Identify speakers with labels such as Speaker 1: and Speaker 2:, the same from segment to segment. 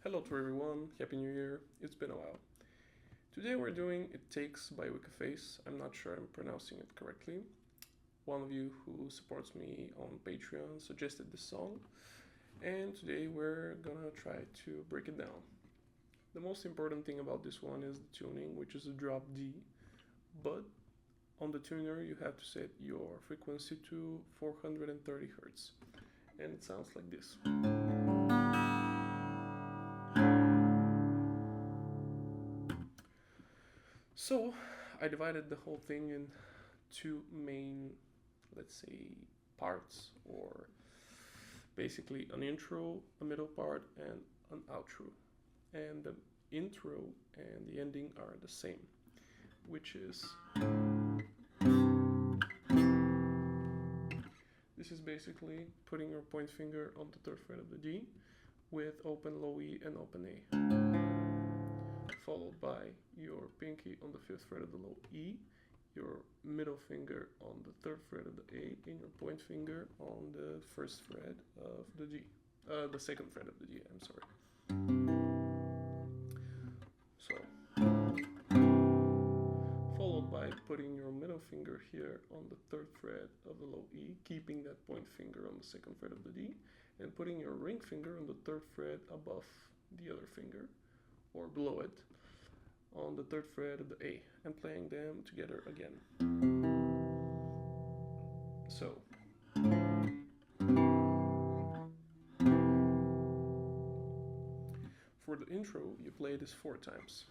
Speaker 1: Hello to everyone, Happy New Year, it's been a while. Today we're doing It Takes by WICCA PHASE. I'm not sure I'm pronouncing it correctly. One of you who supports me on Patreon suggested this song, and today we're gonna try to break it down. The most important thing about this one is the tuning, which is a drop D, but on the tuner you have to set your frequency to 430 Hz, and it sounds like this. So I divided the whole thing in two main, let's say, parts, or basically an intro, a middle part, and an outro. And the intro and the ending are the same, which is this is basically putting your point finger on the third fret of the D with open low E and open A, followed by your pinky on the 5th fret of the low E, your middle finger on the 3rd fret of the A, and your point finger on the 1st fret of the G. The 2nd fret of the G, I'm sorry. So, followed by putting your middle finger here on the 3rd fret of the low E, keeping that point finger on the 2nd fret of the D, and putting your ring finger on the 3rd fret above the other finger, or below it, on the 3rd fret of the A, and playing them together again. So, for the intro, you play this 4 times.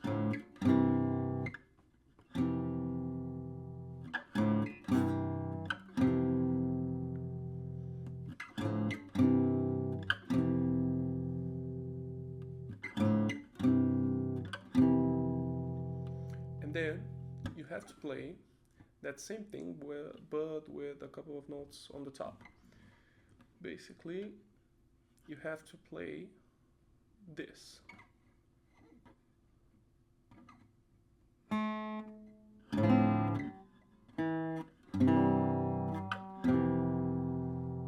Speaker 1: And then you have to play that same thing, but with a couple of notes on the top. Basically, you have to play this.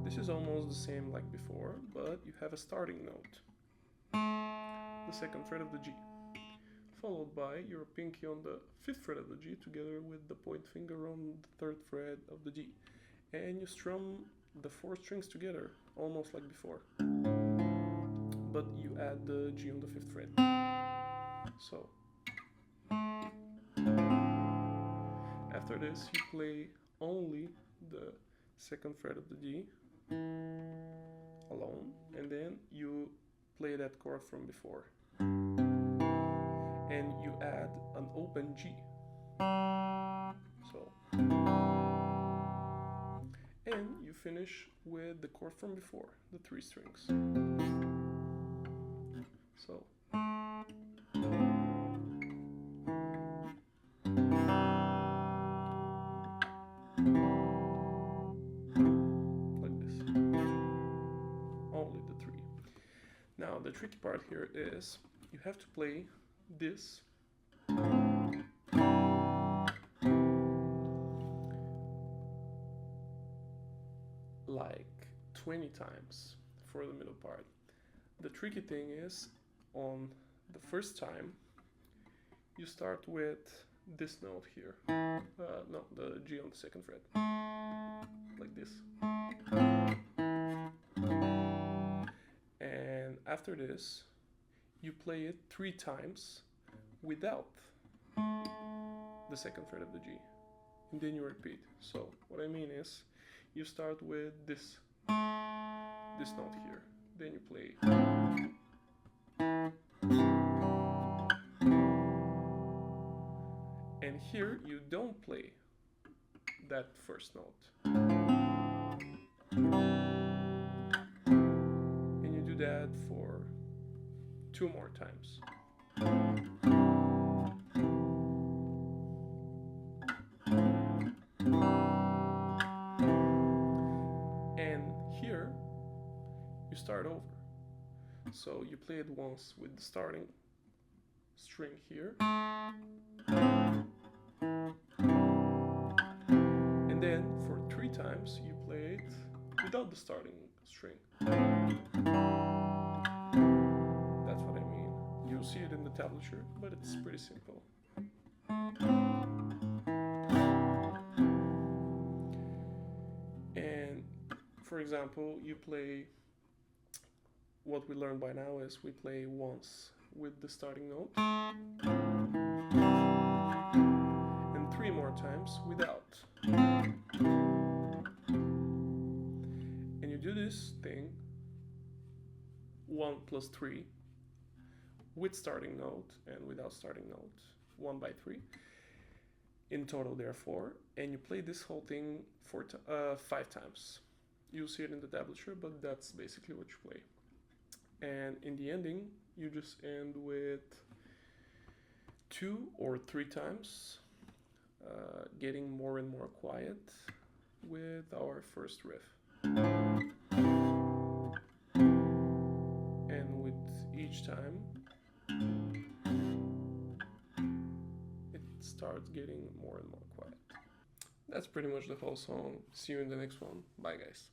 Speaker 1: This is almost the same like before, but you have a starting note, the 2nd fret of the G, followed by your pinky on the 5th fret of the G together with the point finger on the 3rd fret of the G, and you strum the 4 strings together, almost like before, but you add the G on the 5th fret. So, after this you play only the 2nd fret of the D alone, and then you play that chord from before, and you add an open G. So, and you finish with the chord from before, the 3 strings. So, like this. Only the 3. Now the tricky part here is you have to play this like 20 times for the middle part. The tricky thing is, on the first time you start with this note here, no, the G on the 2nd fret, like this, and after this you play it 3 times without the 2nd fret of the G, and then you repeat. So what I mean is, you start with this note here, then you play, and here you don't play that first note, and you do that for 2 more times. And here you start over. So you play it once with the starting string here, and then for 3 times you play it without the starting string. That's what I mean. tablature, but it's pretty simple. And for example, you play, what we learned by now is we play once with the starting note and 3 more times without. And you do this thing 1 plus 3 with starting note and without starting note, 1 by 3 in total, therefore, and you play this whole thing for 5 times. You'll see it in the tablature, but that's basically what you play. And in the ending, you just end with 2 or 3 times, getting more and more quiet with our first riff. And with each time, it starts getting more and more quiet. That's pretty much the whole song. See you in the next one. Bye, guys.